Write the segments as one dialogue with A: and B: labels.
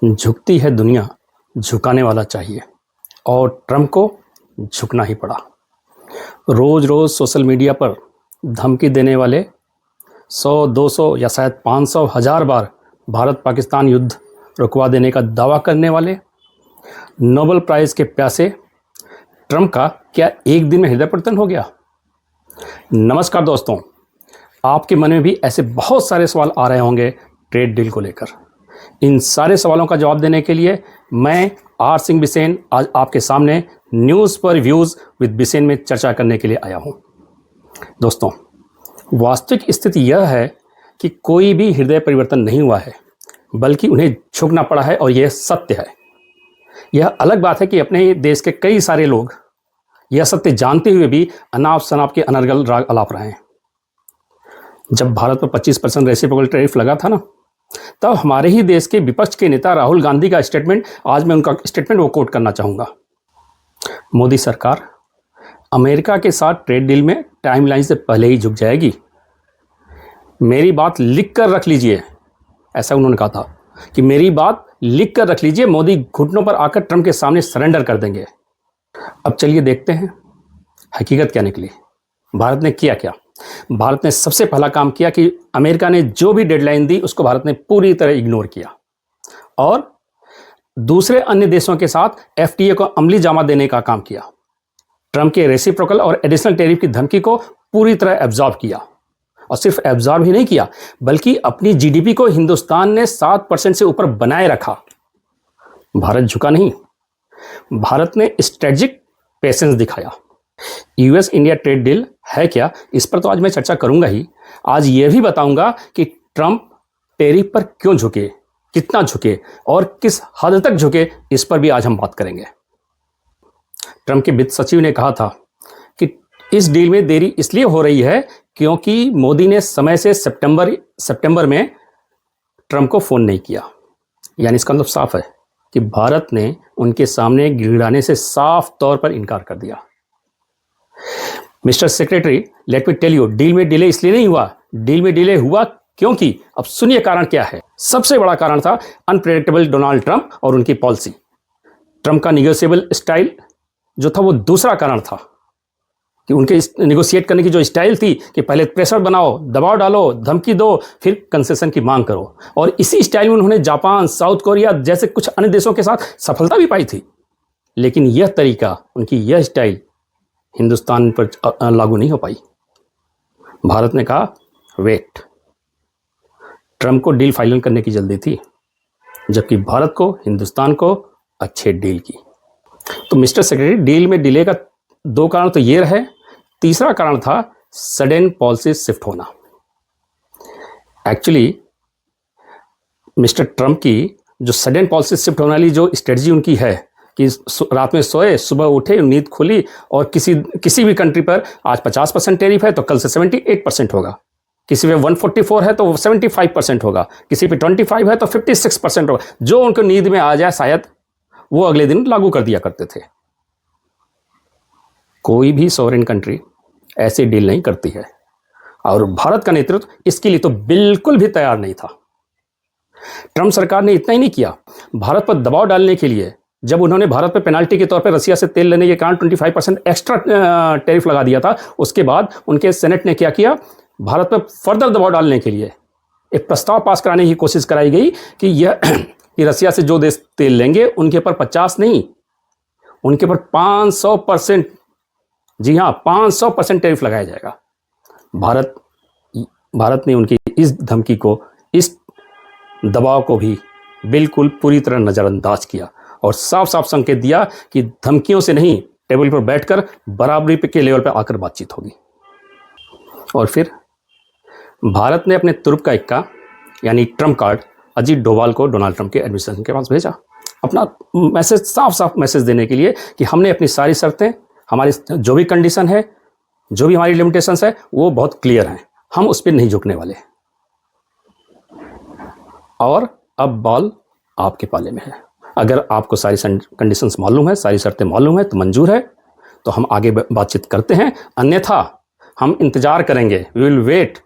A: झुकती है दुनिया, झुकाने वाला चाहिए, और ट्रंप को झुकना ही पड़ा। रोज़ रोज़ सोशल मीडिया पर धमकी देने वाले 100, 200 या शायद 500, 1000 बार भारत पाकिस्तान युद्ध रुकवा देने का दावा करने वाले नोबेल प्राइज़ के प्यासे ट्रंप का क्या एक दिन में हृदय परिवर्तन हो गया? नमस्कार दोस्तों, आपके मन में भी ऐसे बहुत सारे सवाल आ रहे होंगे ट्रेड डील को लेकर। इन सारे सवालों का जवाब देने के लिए मैं आर सिंह बिसेन आज आपके सामने न्यूज़ पर व्यूज़ विद बिसेन में चर्चा करने के लिए आया हूँ। दोस्तों, वास्तविक स्थिति यह है कि कोई भी हृदय परिवर्तन नहीं हुआ है, बल्कि उन्हें झुकना पड़ा है, और यह सत्य है। यह अलग बात है कि अपने देश के कई सारे लोग यह सत्य जानते हुए भी अनाप शनाप के अनर्गल राग अलाप रहे हैं। जब भारत पर 25% रेसिप्रोकल टैरिफ लगा था ना, तब हमारे ही देश के विपक्ष के नेता राहुल गांधी का स्टेटमेंट, आज मैं उनका स्टेटमेंट वो कोट करना चाहूँगा। मोदी सरकार अमेरिका के साथ ट्रेड डील में टाइमलाइन से पहले ही झुक जाएगी। मेरी बात लिख कर रख लीजिए, ऐसा उन्होंने कहा था कि मेरी बात लिख कर रख लीजिए, मोदी घुटनों पर आकर ट्रंप के सामने सरेंडर कर देंगे। अब चलिए देखते हैं हकीकत क्या निकली। भारत ने किया क्या? भारत ने सबसे पहला काम किया कि अमेरिका ने जो भी डेडलाइन दी उसको भारत ने पूरी तरह इग्नोर किया, और दूसरे अन्य देशों के साथ एफटीए को अमली जामा देने का काम किया। ट्रंप के रेसिप्रोकल और एडिशनल टैरिफ की धमकी को पूरी तरह एब्जॉर्ब किया, और सिर्फ एब्जॉर्ब ही नहीं किया, बल्कि अपनी जीडीपी को हिंदुस्तान ने 7% से ऊपर बनाए रखा। भारत झुका नहीं, भारत ने स्ट्रेटेजिक पेशेंस दिखाया। यूएस इंडिया ट्रेड डील है क्या, इस पर तो आज मैं चर्चा करूंगा ही। आज यह भी बताऊंगा कि ट्रंप टैरिफ पर क्यों झुके, कितना झुके और किस हद तक झुके, इस पर भी आज हम बात करेंगे। ट्रंप के वित्त सचिव ने कहा था कि इस डील में देरी इसलिए हो रही है क्योंकि मोदी ने समय से सितंबर में ट्रंप को फोन नहीं किया। यानी इसका मतलब साफ है कि भारत ने उनके सामने गिड़ाने से साफ तौर पर इनकार कर दिया। Mister secretary, let me tell you, deal में डिले इसलिए नहीं हुआ, डील में डिले हुआ क्योंकि, अब सुनिए कारण क्या है। सबसे बड़ा कारण था अनप्रेडिक्टेबल डोनाल्ड ट्रंप और उनकी पॉलिसी। ट्रंप का निगोशिएबल स्टाइल जो था वो दूसरा कारण था, कि उनके निगोशिएट करने की जो स्टाइल थी कि पहले प्रेशर बनाओ, दबाव डालो, धमकी दो, फिर कंसेशन की मांग करो। और इसी स्टाइल में उन्होंने जापान, साउथ कोरिया जैसे कुछ अन्य देशों के साथ सफलता भी पाई थी। लेकिन यह तरीका, उनकी यह स्टाइल हिंदुस्तान पर लागू नहीं हो पाई। भारत ने कहा वेट। ट्रंप को डील फाइनल करने की जल्दी थी, जबकि भारत को, हिंदुस्तान को अच्छे डील की। तो मिस्टर सेक्रेटरी, डील में डिले का दो कारण तो ये रहे, तीसरा कारण था सडन पॉलिसी शिफ्ट होना। एक्चुअली मिस्टर ट्रंप की जो सडन पॉलिसी शिफ्ट होने वाली जो स्ट्रेटजी उनकी है कि रात में सोए, सुबह उठे, नींद खुली, और किसी भी कंट्री पर आज 50% टैरिफ है तो कल से 78% होगा, किसी पे 144 है तो 75% होगा, किसी पे 25 है तो 56% होगा। जो उनको नींद में आ जाए शायद वो अगले दिन लागू कर दिया करते थे। कोई भी सॉवरेन कंट्री ऐसी डील नहीं करती है, और भारत का नेतृत्व इसके लिए तो बिल्कुल भी तैयार नहीं था। ट्रंप सरकार ने इतना ही नहीं किया, भारत पर दबाव डालने के लिए जब उन्होंने भारत पर पेनाल्टी के तौर पर रसिया से तेल लेने के कारण 25% एक्स्ट्रा टैरिफ लगा दिया था, उसके बाद उनके सेनेट ने क्या किया, भारत पर फर्दर दबाव डालने के लिए एक प्रस्ताव पास कराने की कोशिश कराई गई कि यह कि रसिया से जो देश तेल लेंगे उनके पर 50 नहीं, उनके पर 500%, जी हाँ 500% टैरिफ लगाया जाएगा। भारत ने उनकी इस धमकी को, इस दबाव को भी बिल्कुल पूरी तरह नज़रअंदाज किया, और साफ साफ संकेत दिया कि धमकियों से नहीं, टेबल पर बैठकर बराबरी के लेवल पर आकर बातचीत होगी। और फिर भारत ने अपने तुर्क का इक्का यानी ट्रंप कार्ड अजीत डोभाल को डोनाल्ड ट्रंप के एडमिनिस्ट्रेशन के पास भेजा, अपना मैसेज, साफ साफ मैसेज देने के लिए कि हमने अपनी सारी शर्तें, हमारी जो भी कंडीशन है, जो भी हमारी लिमिटेशंस है, वो बहुत क्लियर हैं, हम उस पर नहीं झुकने वाले। और अब बॉल आपके पाले में है। अगर आपको सारी कंडीशंस मालूम है, सारी शर्तें मालूम है, तो मंजूर है तो हम आगे बातचीत करते हैं, अन्यथा हम इंतजार करेंगे, वी विल वेट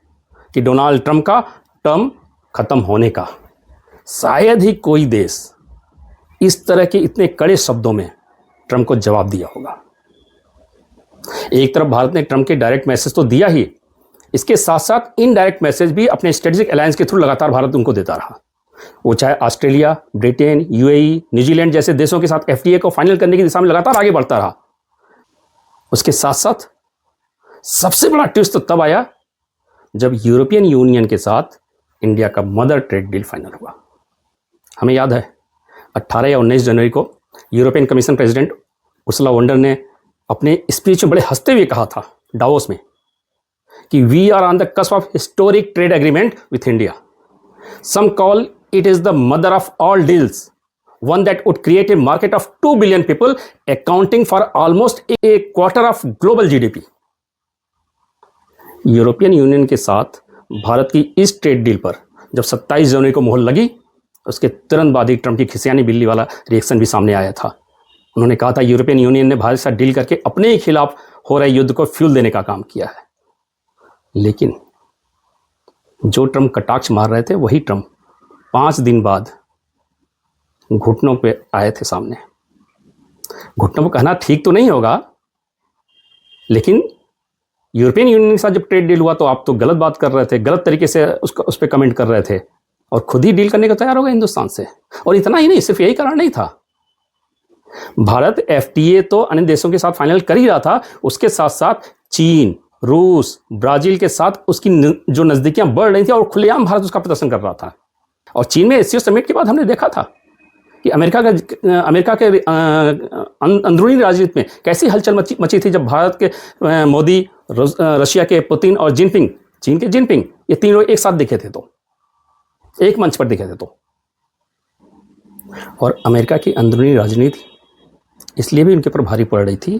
A: कि डोनाल्ड ट्रंप का टर्म खत्म होने का। शायद ही कोई देश इस तरह के इतने कड़े शब्दों में ट्रंप को जवाब दिया होगा। एक तरफ भारत ने ट्रंप के डायरेक्ट मैसेज तो दिया ही, इसके साथ साथ इनडायरेक्ट मैसेज भी अपने स्ट्रेटेजिक अलायंस के थ्रू लगातार भारत उनको देता रहा। वो चाहे ऑस्ट्रेलिया, ब्रिटेन, यूएई, न्यूजीलैंड जैसे देशों के साथ एफटीए को फाइनल करने की दिशा में लगातार आगे बढ़ता रहा। उसके साथ साथ सबसे बड़ा ट्विस्ट तो तब आया जब यूरोपियन यूनियन के साथ इंडिया का मदर ट्रेड डील फाइनल हुआ। हमें याद है 18 या 19 जनवरी को European commission president Ursula von der ने अपने स्पीच में बड़े हंसते हुए कहा था डावोस में कि we are on the cusp of historic trade agreement with India. Some call it is the mother of all deals, one that would create a market of 2 billion people accounting for almost a quarter of global GDP। European union के साथ भारत की इस trade deal पर जब 27 जनवरी को मोहर लगी, उसके तुरंत बाद ही ट्रंप की खिसियानी बिल्ली वाला रिएक्शन भी सामने आया था। उन्होंने कहा था यूरोपियन यूनियन ने भारत के साथ डील करके अपने ही खिलाफ हो रहे युद्ध को फ्यूल देने का काम किया है। लेकिन जो ट्रंप कटाक्ष मार रहे थे वही ट्रंप 5 दिन बाद घुटनों पे आए थे सामने। घुटनों पे कहना ठीक तो नहीं होगा, लेकिन यूरोपियन यूनियन के साथ जब ट्रेड डील हुआ तो आप तो गलत बात कर रहे थे, गलत तरीके से उस पर कमेंट कर रहे थे और खुद ही डील करने को तैयार हो गए हिंदुस्तान से। और इतना ही नहीं, सिर्फ यही कारण नहीं था, भारत एफटीए तो अन्य देशों के साथ फाइनल कर ही रहा था, उसके साथ साथ चीन, रूस, ब्राजील के साथ उसकी जो नजदीकियां बढ़ रही थी और खुलेआम भारत उसका प्रदर्शन कर रहा था। और चीन में एससीओ समिट के बाद हमने देखा था कि अमेरिका के अंदरूनी राजनीति में कैसी हलचल मची थी जब भारत के मोदी, रशिया के पुतिन और जिनपिंग, चीन के जिनपिंग, ये तीनों एक साथ दिखे थे, तो एक मंच पर दिखे थे। तो और अमेरिका की अंदरूनी राजनीति इसलिए भी उनके ऊपर भारी पड़ रही थी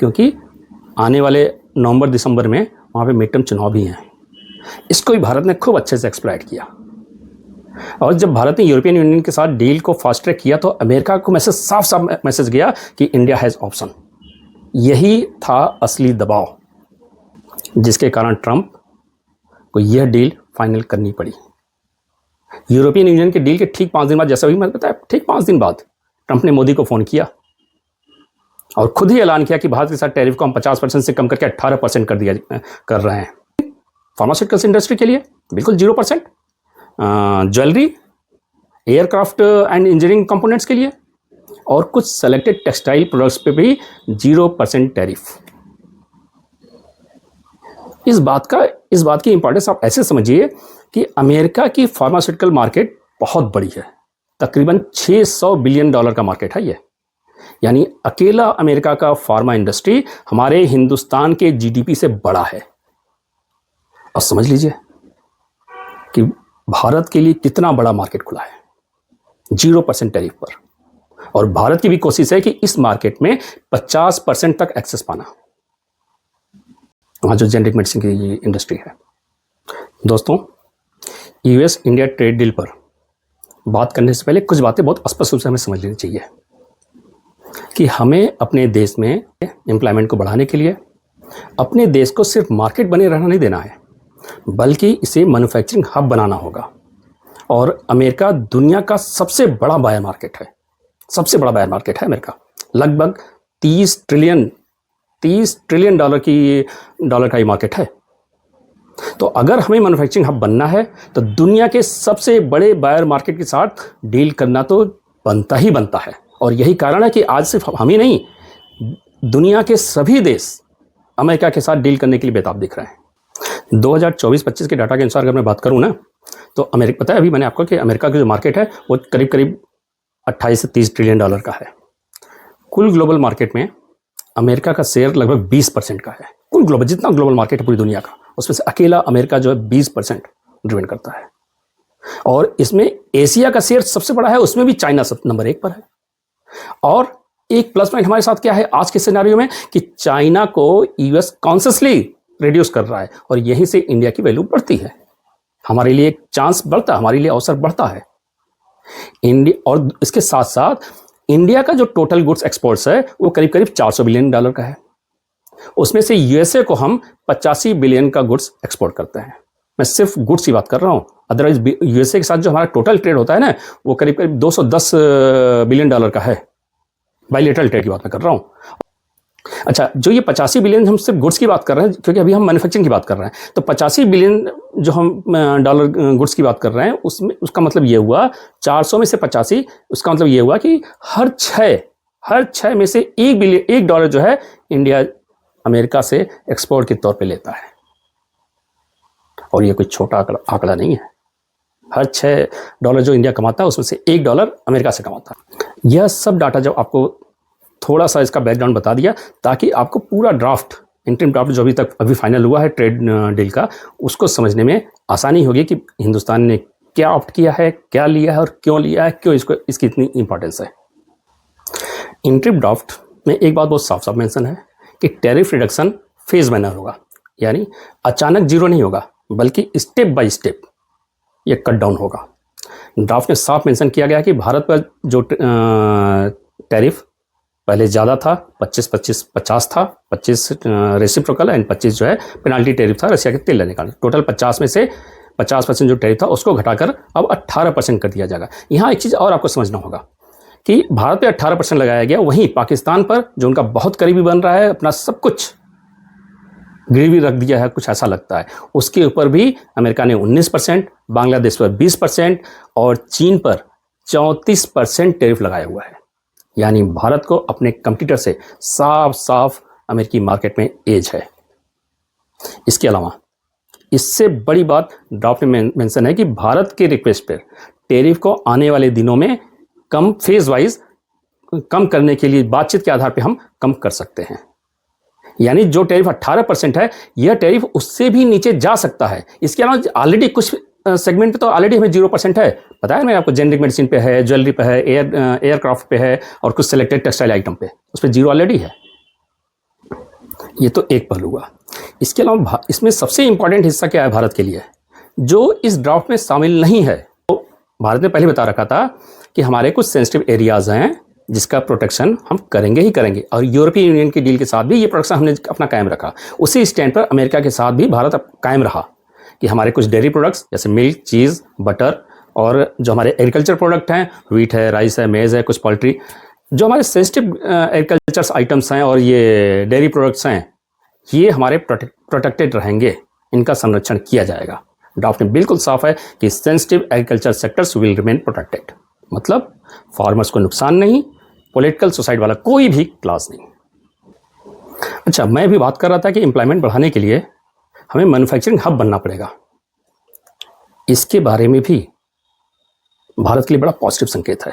A: क्योंकि आने वाले नवंबर दिसंबर में वहाँ पे मिड टर्म चुनाव भी हैं। इसको भी भारत ने खूब अच्छे से एक्सप्लॉइट किया। और जब भारत ने यूरोपियन यूनियन के साथ डील को फास्ट ट्रैक किया तो अमेरिका को साफ साफ मैसेज गया कि इंडिया हैज़ ऑप्शन। यही था असली दबाव जिसके कारण ट्रंप को यह डील फाइनल करनी पड़ी। यूरोपियन यूनियन के डील के ठीक 5 दिन बाद, जैसा भी मैंने बताया, ठीक 5 दिन बाद ट्रंप ने मोदी को फ़ोन किया और खुद ही ऐलान किया कि भारत के साथ टैरिफ को हम 50% से कम करके 18% कर रहे हैं। फार्मास्यूटिकल्स इंडस्ट्री के लिए बिल्कुल 0%, jewellery, aircraft and engineering components के लिए और कुछ सेलेक्टेड टेक्सटाइल प्रोडक्ट्स पे भी 0% टैरिफ। इस बात की इंपॉर्टेंस आप ऐसे समझिए कि अमेरिका की फार्मास्यूटिकल मार्केट बहुत बड़ी है, तकरीबन $600 बिलियन का मार्केट है ये। यानी अकेला अमेरिका का फार्मा इंडस्ट्री हमारे हिंदुस्तान के जीडीपी से बड़ा है। और समझ लीजिए कि भारत के लिए कितना बड़ा मार्केट खुला है 0% टैरिफ पर। और भारत की भी कोशिश है कि इस मार्केट में 50% तक एक्सेस पाना, वहाँ जो जेनेरिक मेडिसिन की इंडस्ट्री है। दोस्तों, यूएस इंडिया ट्रेड डील पर बात करने से पहले कुछ बातें बहुत स्पष्ट रूप से हमें समझ लेनी चाहिए कि हमें अपने देश में एम्प्लॉयमेंट को बढ़ाने के लिए अपने देश को सिर्फ मार्केट बने रहना नहीं देना है, बल्कि इसे मैन्युफैक्चरिंग हब बनाना होगा। और अमेरिका दुनिया का सबसे बड़ा बायर मार्केट है, सबसे बड़ा बायर मार्केट है अमेरिका। लगभग 30 ट्रिलियन डॉलर का ये मार्केट है। तो अगर हमें मैन्युफैक्चरिंग हब बनना है तो दुनिया के सबसे बड़े बायर मार्केट के साथ डील करना तो बनता ही बनता है। और यही कारण है कि आज सिर्फ हम ही नहीं, दुनिया के सभी देश अमेरिका के साथ डील करने के लिए बेताब दिख रहे हैं। 2024-25 के डाटा के अनुसार अगर मैं बात करूं ना, तो अमेरिका, पता है अभी मैंने आपको कि अमेरिका का जो मार्केट है वो करीब 28 से 30 ट्रिलियन डॉलर का है। कुल ग्लोबल मार्केट में अमेरिका का शेयर लगभग 20% का है। कुल ग्लोबल, जितना ग्लोबल मार्केट है पूरी दुनिया का, उसमें से अकेला अमेरिका जो है 20% ड्रिवन करता है। और इसमें एशिया का शेयर सबसे बड़ा है, उसमें भी चाइना नंबर 1 पर है। और एक प्लस पॉइंट हमारे साथ क्या है आज के सिनेरियो में कि चाइना को यूएस कॉन्शियसली रिड्यूस कर रहा है और यहीं से इंडिया की वैल्यू बढ़ती है। हमारे लिए एक चांस बढ़ता है, हमारे लिए अवसर बढ़ता है इंडिया। और इसके साथ साथ इंडिया का जो टोटल गुड्स एक्सपोर्ट्स है वो करीब 400 बिलियन डॉलर का है। उसमें से यूएसए को हम 85 बिलियन का गुड्स एक्सपोर्ट करते हैं। मैं सिर्फ गुड्स की बात कर रहा हूँ। अदरवाइज यूएसए के साथ जो हमारा टोटल ट्रेड होता है ना, वो करीब करीब 210 बिलियन डॉलर का है। बायलैटरल ट्रेड की बात मैं कर रहा हूँ। अच्छा, जो ये 85 बिलियन हम सिर्फ गुड्स की बात कर रहे हैं, क्योंकि अभी हम मैन्युफैक्चरिंग की बात कर रहे हैं, तो 85 बिलियन जो हम डॉलर गुड्स की बात कर रहे हैं, उसमें उसका मतलब ये हुआ 400 में से 85, उसका मतलब ये हुआ कि हर छः में से $1 जो है इंडिया अमेरिका से एक्सपोर्ट के तौर पे लेता है। और ये कोई छोटा आंकड़ा नहीं है। हर $6 जो इंडिया कमाता है, उसमें से $1 अमेरिका से कमाता है। यह सब डाटा जब आपको थोड़ा सा इसका बैकग्राउंड बता दिया, ताकि आपको पूरा इंटरिम ड्राफ्ट जो अभी फाइनल हुआ है ट्रेड डील का, उसको समझने में आसानी होगी कि हिंदुस्तान ने क्या ऑप्ट किया है, क्या लिया है और क्यों लिया है, क्यों इसकी इतनी इंपॉर्टेंस है। इंटरिम ड्राफ्ट में एक बात बहुत साफ साफ मेंशन है कि टैरिफ रिडक्शन फेज मैनर होगा, यानी अचानक जीरो नहीं होगा, बल्कि स्टेप बाय स्टेप ये कट डाउन होगा। ड्राफ्ट में साफ मेंशन किया गया कि भारत पर जो टैरिफ पहले ज़्यादा था, 25-50 था, 25 रेसिप्रोकल एंड 25 जो है पेनाल्टी टैरिफ था रशिया के तेल लेने का। टोटल 50 में से 50% जो टैरिफ था उसको घटाकर अब 18% कर दिया जाएगा। यहाँ एक चीज़ और आपको समझना होगा कि भारत पे 18% लगाया गया, वहीं पाकिस्तान पर जो उनका बहुत करीबी बन रहा है, अपना सब कुछ गिरवी रख दिया है, कुछ ऐसा लगता है, उसके ऊपर भी अमेरिका ने 19%, बांग्लादेश पर 20% और चीन पर 34% टैरिफ लगाया हुआ है। यानी भारत को अपने कंपटीटर से साफ साफ अमेरिकी मार्केट में एज है। इसके अलावा इससे बड़ी बात ड्राफ्ट में मेंशन है कि भारत के रिक्वेस्ट पर टैरिफ को आने वाले दिनों में कम फेज वाइज कम करने के लिए बातचीत के आधार पर हम कम कर सकते हैं। यानी जो टैरिफ 18% है, यह टैरिफ उससे भी नीचे जा सकता है। इसके अलावा ऑलरेडी कुछ सेगमेंट पे तो ऑलरेडी हमें 0% है, पता है मैं आपको, जेनरिक मेडिसिन पे है, ज्वेलरी पे है, एयरक्राफ्ट पे है और कुछ सिलेक्टेड टेक्सटाइल आइटम पे, उस पर 0 ऑलरेडी है। ये तो एक पहलू हुआ। इसके अलावा इसमें सबसे इंपॉर्टेंट हिस्सा क्या है भारत के लिए, जो इस ड्राफ्ट में शामिल नहीं है। तो भारत ने पहले बता रखा था कि हमारे कुछ सेंसिटिव एरियाज हैं जिसका प्रोटेक्शन हम करेंगे ही करेंगे, और यूरोपियन यूनियन की डील के साथ भी ये प्रोटेक्शन हमने अपना कायम रखा। उसी स्टैंड पर अमेरिका के साथ भी भारत कायम रहा कि हमारे कुछ डेयरी प्रोडक्ट्स जैसे मिल्क, चीज़, बटर और जो हमारे एग्रीकल्चर प्रोडक्ट हैं, व्हीट है, राइस है, मेज़ है, कुछ पोल्ट्री, जो हमारे सेंसिटिव एग्रीकल्चर आइटम्स हैं और ये डेयरी प्रोडक्ट्स हैं, ये हमारे प्रोटेक्टेड रहेंगे, इनका संरक्षण किया जाएगा। ड्राफ्ट में बिल्कुल साफ है कि sensitive agriculture sectors will remain protected, मतलब फार्मर्स को नुकसान नहीं, पॉलिटिकल सोसाइटी वाला कोई भी क्लास नहीं। अच्छा, मैं भी बात कर रहा था कि एम्प्लॉयमेंट बढ़ाने के लिए हमें मैन्युफैक्चरिंग हब बनना पड़ेगा। इसके बारे में भी भारत के लिए बड़ा पॉजिटिव संकेत है।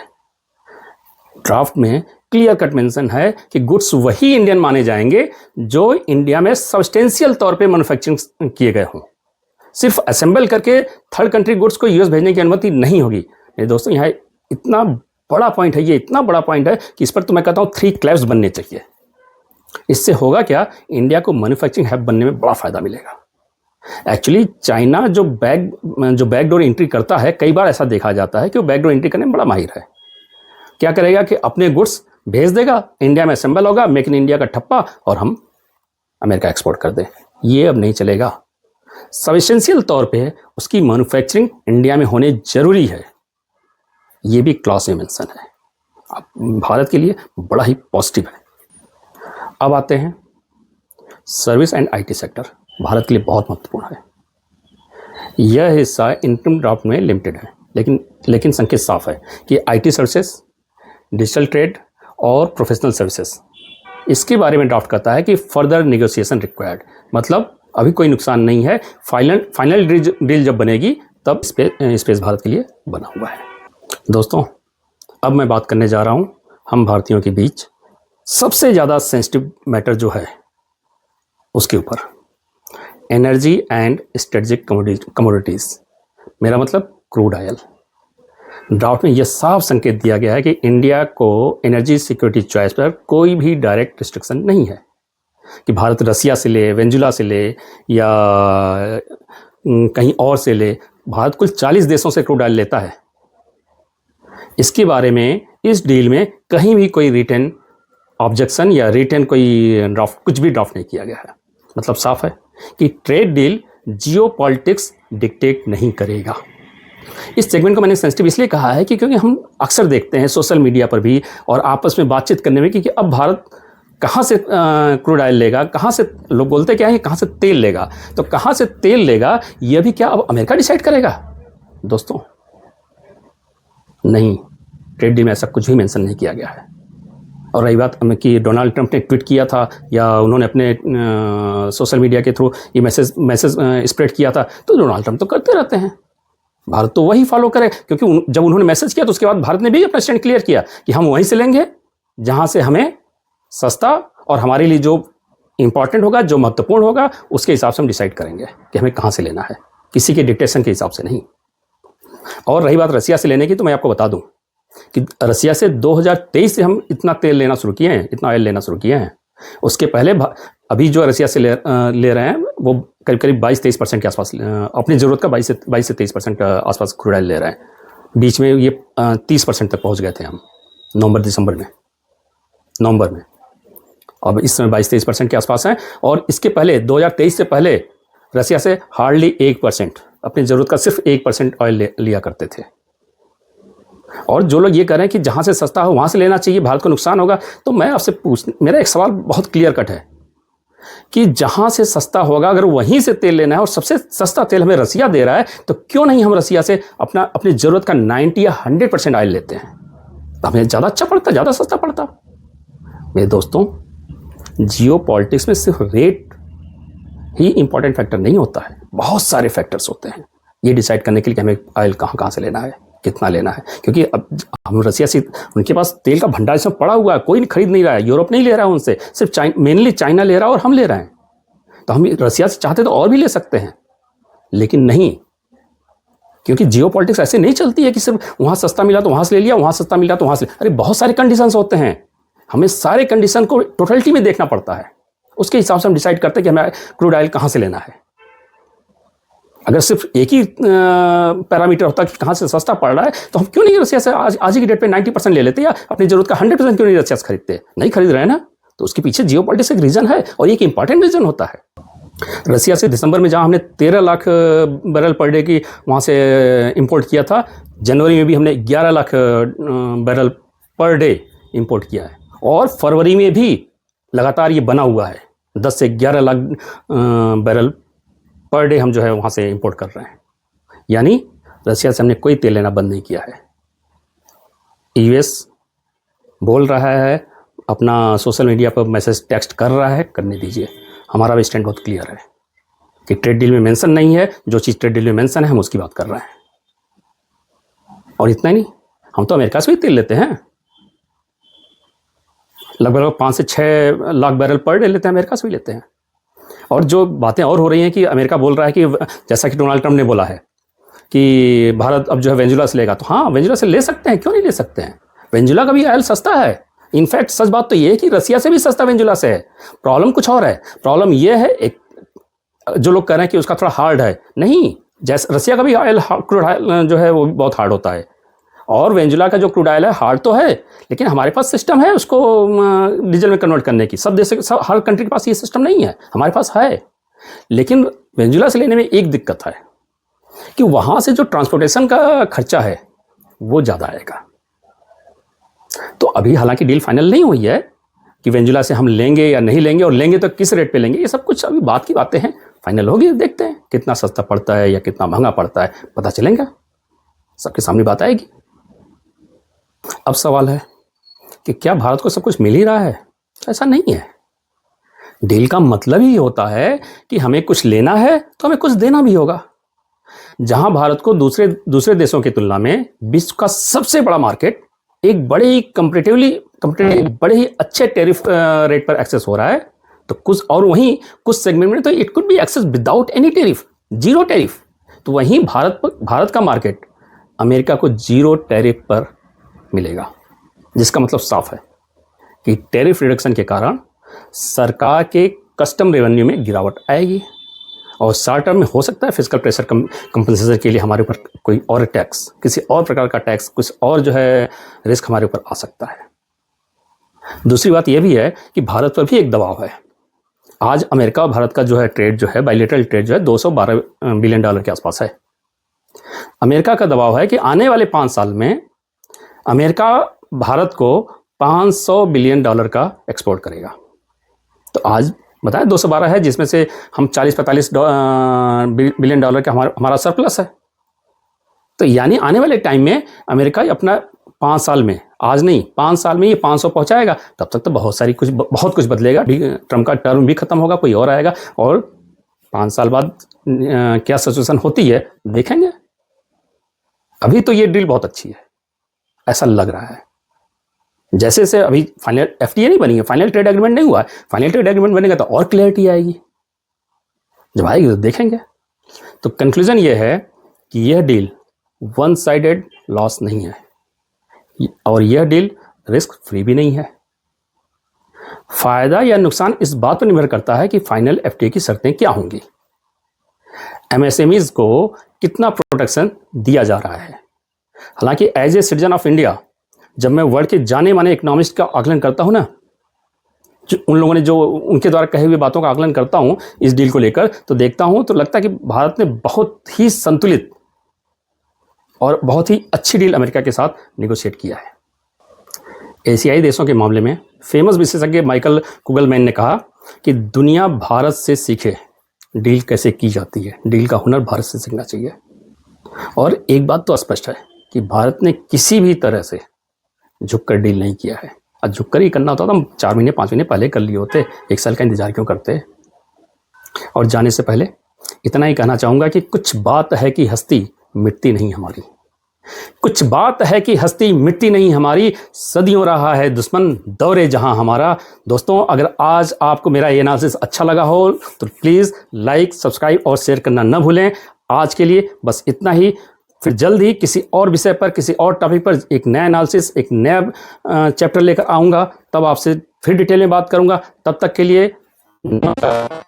A: ड्राफ्ट में क्लियर कट मेंशन है कि गुड्स वही इंडियन माने जाएंगे जो इंडिया में सब्सटेंशियल तौर पे मैन्युफैक्चरिंग किए गए हों। सिर्फ असेंबल करके थर्ड कंट्री गुड्स को यूएस भेजने की अनुमति नहीं होगी। मेरे दोस्तों, यहाँ इतना बड़ा पॉइंट है, ये इतना बड़ा पॉइंट है कि इस पर तो मैं कहता हूँ 3 क्लैप्स बनने चाहिए। इससे होगा क्या, इंडिया को मैन्युफैक्चरिंग हब बनने में बड़ा फायदा मिलेगा। एक्चुअली चाइना जो बैकडोर एंट्री करता है, कई बार ऐसा देखा जाता है कि वो बैकडोर एंट्री करने में बड़ा माहिर है। क्या करेगा कि अपने गुड्स भेज देगा, इंडिया में असेंबल होगा, मेक इन इंडिया का ठप्पा, और हम अमेरिका एक्सपोर्ट कर दें। ये अब नहीं चलेगा। सब्सटेंशियल तौर पे उसकी मैन्युफैक्चरिंग इंडिया में होने जरूरी है। ये भी क्लॉज में मेंशन है। अब भारत के लिए बड़ा ही पॉजिटिव है। अब आते हैं service and IT sector, Bharat के लिए बहुत महत्वपूर्ण है। यह हिस्सा इंटरिम ड्राफ्ट में लिमिटेड है, लेकिन संकेत साफ है कि आईटी सर्विसेज, डिजिटल ट्रेड और प्रोफेशनल सर्विसेज, इसके बारे में ड्राफ्ट करता है कि फर्दर नेगोशिएशन रिक्वायर्ड, मतलब अभी कोई नुकसान नहीं है, फाइनल डील जब बनेगी तब स्पेस भारत के लिए बना हुआ है। दोस्तों, अब मैं बात करने जा रहा हूं हम भारतीयों के बीच सबसे ज़्यादा सेंसिटिव मैटर जो है उसके ऊपर, एनर्जी एंड स्ट्रेटेजिक कमोडिटीज़, मेरा मतलब क्रूड ऑयल। ड्राफ्ट में यह साफ संकेत दिया गया है कि इंडिया को एनर्जी सिक्योरिटी चॉइस पर कोई भी डायरेक्ट रिस्ट्रिक्शन नहीं है कि भारत रसिया से ले, वेनेजुला से ले या कहीं और से ले। भारत कुल 40 देशों से क्रूड ऑयल लेता है। इसके बारे में इस डील में कहीं भी कोई रिटन ऑब्जेक्शन या रिटन कोई ड्राफ्ट, कुछ भी ड्राफ्ट नहीं किया गया है। मतलब साफ है कि ट्रेड डील जियो पॉलिटिक्स डिक्टेट नहीं करेगा। इस सेगमेंट को मैंने सेंसिटिव इसलिए कहा है कि क्योंकि हम अक्सर देखते हैं सोशल मीडिया पर भी और आपस में बातचीत करने में कि अब भारत कहाँ से क्रूड ऑयल लेगा, कहाँ से, लोग बोलते क्या है कहाँ से तेल लेगा, तो कहाँ से तेल लेगा यह भी क्या अब अमेरिका डिसाइड करेगा? दोस्तों नहीं, ट्रेड डील में ऐसा कुछ भी मेंशन नहीं किया गया है। और रही बात कि डोनाल्ड ट्रंप ने ट्वीट किया था या उन्होंने अपने सोशल मीडिया के थ्रू ये मैसेज स्प्रेड किया था, तो डोनाल्ड ट्रंप तो करते रहते हैं, भारत तो वही फॉलो करे, क्योंकि जब उन्होंने मैसेज किया तो उसके बाद भारत ने भी अपना स्टैंड क्लियर किया कि हम वहीं से लेंगे जहां से हमें सस्ता और हमारे लिए जो इंपॉर्टेंट होगा, जो महत्वपूर्ण होगा, उसके हिसाब से हम डिसाइड करेंगे कि हमें कहाँ से लेना है, किसी के डिक्टेशन के हिसाब से नहीं। और रही बात रसिया से लेने की, तो मैं आपको बता दूं कि रसिया से 2023 से हम इतना तेल लेना शुरू किए हैं, इतना ऑयल लेना शुरू किए हैं। उसके पहले अभी जो रसिया से ले रहे हैं वो करीब करीब 22-23% के आसपास, अपनी ज़रूरत का 22 से 23% आसपास क्रूड ऑयल ले रहे हैं। बीच में ये 30% तक पहुंच गए थे हम नवंबर में। अब इस समय 22-23% के आसपास हैं। और इसके पहले 2023 से पहले रसिया से हार्डली 1%, अपनी ज़रूरत का सिर्फ 1% ऑयल लिया करते थे। और जो लोग ये कह रहे हैं कि जहाँ से सस्ता हो वहाँ से लेना चाहिए, भारत को नुकसान होगा, तो मैं आपसे मेरा एक सवाल बहुत क्लियर कट है कि जहाँ से सस्ता होगा अगर वहीं से तेल लेना है और सबसे सस्ता तेल हमें रसिया दे रहा है, तो क्यों नहीं हम रसिया से अपनी ज़रूरत का 90 या 100% ऑयल लेते हैं? हमें ज़्यादा अच्छा पड़ता, ज़्यादा सस्ता पड़ता। मेरे दोस्तों, जियो पॉलिटिक्स में सिर्फ रेट ही इंपॉर्टेंट फैक्टर नहीं होता है, बहुत सारे फैक्टर्स होते हैं ये डिसाइड करने के लिए कि हमें ऑयल कहाँ से लेना है, कितना लेना है। क्योंकि अब हम रसिया से, उनके पास तेल का भंडार इसमें पड़ा हुआ है, कोई खरीद नहीं रहा है, यूरोप नहीं ले रहा है उनसे, सिर्फ मेनली चाइना ले रहा है और हम ले रहे हैं। तो हम रसिया से चाहते तो और भी ले सकते हैं, लेकिन नहीं, क्योंकि जियो पॉलिटिक्स ऐसे नहीं चलती है कि सिर्फ वहाँ सस्ता मिला तो वहाँ से ले लिया, वहाँ सस्ता मिला तो वहाँ से। अरे बहुत सारे कंडीशंस होते हैं, हमें सारे कंडीशन को टोटलिटी में देखना पड़ता है, उसके हिसाब से हम डिसाइड करते हैं कि हमें क्रूड ऑयल कहाँ से लेना है। अगर सिर्फ एक ही पैरामीटर होता कि कहाँ से सस्ता पड़ रहा है, तो हम क्यों नहीं रसिया से आज की डेट पे 90% ले लेते, या अपनी जरूरत का 100% क्यों नहीं रसिया से खरीदते? नहीं खरीद रहे हैं ना, तो उसके पीछे जियो पॉलिटिक्स एक रीजन है, और एक इंपॉर्टेंट रीजन होता है। रसिया से दिसंबर में जहाँ हमने 13 लाख बैरल पर डे की वहाँ से इंपोर्ट किया था, जनवरी में भी हमने 11 lakh barrel per day import किया है, और फरवरी में भी लगातार ये बना हुआ है, 10 से 11 लाख बैरल पर डे हम जो है वहाँ से इंपोर्ट कर रहे हैं। यानी रसिया से हमने कोई तेल लेना बंद नहीं किया है। यूएस बोल रहा है, अपना सोशल मीडिया पर मैसेज टेक्स्ट कर रहा है, करने दीजिए, हमारा भी स्टैंड बहुत क्लियर है कि ट्रेड डील में मेंशन नहीं है, जो चीज़ ट्रेड डील में मेंशन है हम उसकी बात कर रहे हैं। और इतना ही नहीं, हम तो अमेरिका से भी तेल लेते हैं, लगभग 5 से 6 लाख बैरल पर डे लेते हैं, अमेरिका से भी लेते हैं। और जो बातें और हो रही हैं कि अमेरिका बोल रहा है कि जैसा कि डोनाल्ड ट्रंप ने बोला है कि भारत अब जो है वेनेजुला से लेगा, तो हाँ वेनेजुला से ले सकते हैं, क्यों नहीं ले सकते हैं? वेनेजुला का भी ऑयल सस्ता है। इनफैक्ट सच बात तो ये है कि रसिया से भी सस्ता वेनेजुला से है। प्रॉब्लम कुछ और है, प्रॉब्लम ये है, एक जो लोग कह रहे हैं कि उसका थोड़ा हार्ड है, नहीं, जैसे रसिया का भी ऑयल, क्रूड ऑयल जो है वो बहुत हार्ड होता है, और वेनेजुला का जो क्रूड ऑयल है हार्ड तो है, लेकिन हमारे पास सिस्टम है उसको डीजल में कन्वर्ट करने की। सब देश, सब हर कंट्री के पास ये सिस्टम नहीं है, हमारे पास है। लेकिन वेनेजुला से लेने में एक दिक्कत है कि वहाँ से जो ट्रांसपोर्टेशन का खर्चा है वो ज़्यादा आएगा। तो अभी हालांकि डील फाइनल नहीं हुई है कि वेनेजुला से हम लेंगे या नहीं लेंगे, और लेंगे तो किस रेट पे लेंगे, ये सब कुछ अभी बात की बातें हैं। फाइनल होगी, देखते हैं कितना सस्ता पड़ता है या कितना महंगा पड़ता है, पता चलेगा, सबके सामने बात आएगी। अब सवाल है कि क्या भारत को सब कुछ मिल ही रहा है? ऐसा नहीं है। डील का मतलब ही होता है कि हमें कुछ लेना है तो हमें कुछ देना भी होगा। जहां भारत को दूसरे देशों की तुलना में विश्व का सबसे बड़ा मार्केट एक बड़े ही कंपैरेटिवली बड़े ही अच्छे टैरिफ रेट पर एक्सेस हो रहा है, तो कुछ सेगमेंट में तो it could be access without any tariff, zero tariff. तो वहीं भारत का मार्केट अमेरिका को जीरो टैरिफ पर मिलेगा, जिसका मतलब साफ है कि टैरिफ रिडक्शन के कारण सरकार के कस्टम रेवेन्यू में गिरावट आएगी, और शॉर्ट टर्म में हो सकता है फिस्कल प्रेशर कंपनसेशन के लिए हमारे ऊपर कोई और टैक्स, किसी और प्रकार का टैक्स, कुछ और जो है रिस्क हमारे ऊपर आ सकता है। दूसरी बात यह भी है कि भारत पर भी एक दबाव है। आज अमेरिका और भारत का जो है ट्रेड जो है, बायलैटरल ट्रेड जो है, $212 बिलियन के आसपास है। अमेरिका का दबाव है कि आने वाले 5 साल में अमेरिका भारत को $500 बिलियन का एक्सपोर्ट करेगा। तो आज बताएं 212 है, जिसमें से हम 40-45 बिलियन का हमारा सरप्लस है। तो यानी आने वाले टाइम में अमेरिका अपना 5 साल में, आज नहीं 5 साल में ये 500 पहुंचाएगा। तब तक तो बहुत कुछ बदलेगा। ट्रम्प का टर्म भी खत्म होगा, कोई और आएगा, और 5 साल बाद क्या सिचुएशन होती है देखेंगे। अभी तो ये डील बहुत अच्छी है, ऐसा लग रहा है। जैसे से अभी फाइनल FTA नहीं बनी है, फाइनल ट्रेड एग्रीमेंट नहीं हुआ है। फाइनल ट्रेड एग्रीमेंट बनेगा तो और क्लैरिटी आएगी, जब आएगी तो देखेंगे। तो कंक्लूजन ये है कि यह डील वन साइडेड लॉस नहीं है, और यह डील रिस्क फ्री भी नहीं है। फायदा या नुकसान इस बात पर निर्भर करता है कि फाइनल FTA की शर्तें क्या होंगी, MSMEs को कितना प्रोटेक्शन दिया जा रहा है। हालांकि as a citizen of India, जब मैं वर्ल्ड के जाने माने इकोनॉमिस्ट का आकलन करता हूं ना, उन लोगों ने जो उनके द्वारा कही हुई बातों का आकलन करता हूं इस डील को लेकर, तो देखता हूं तो लगता है कि भारत ने बहुत ही संतुलित और बहुत ही अच्छी डील अमेरिका के साथ नेगोशिएट किया है। एशियाई देशों के मामले में फेमस विशेषज्ञ माइकल कुगलमैन ने कहा कि दुनिया भारत से सीखे डील कैसे की जाती है। डील का हुनर भारत से सीखना चाहिए। और एक बात तो स्पष्ट है कि भारत ने किसी भी तरह से झुककर डील नहीं किया है। और झुककर ही करना होता तो हम 4 महीने 5 महीने पहले कर लिए होते, 1 साल का इंतजार क्यों करते। और जाने से पहले इतना ही कहना चाहूँगा कि कुछ बात है कि हस्ती मिटती नहीं हमारी, कुछ बात है कि हस्ती मिटती नहीं हमारी, सदियों रहा है दुश्मन दौरे जहां हमारा। दोस्तों, अगर आज आपको मेरा ये एनालिसिस अच्छा लगा हो तो प्लीज़ लाइक, सब्सक्राइब और शेयर करना न भूलें। आज के लिए बस इतना ही। फिर जल्द ही किसी और विषय पर, किसी और टॉपिक पर एक नया एनालिसिस, एक नया चैप्टर लेकर आऊँगा। तब आपसे फिर डिटेल में बात करूँगा। तब तक के लिए नमस्कार।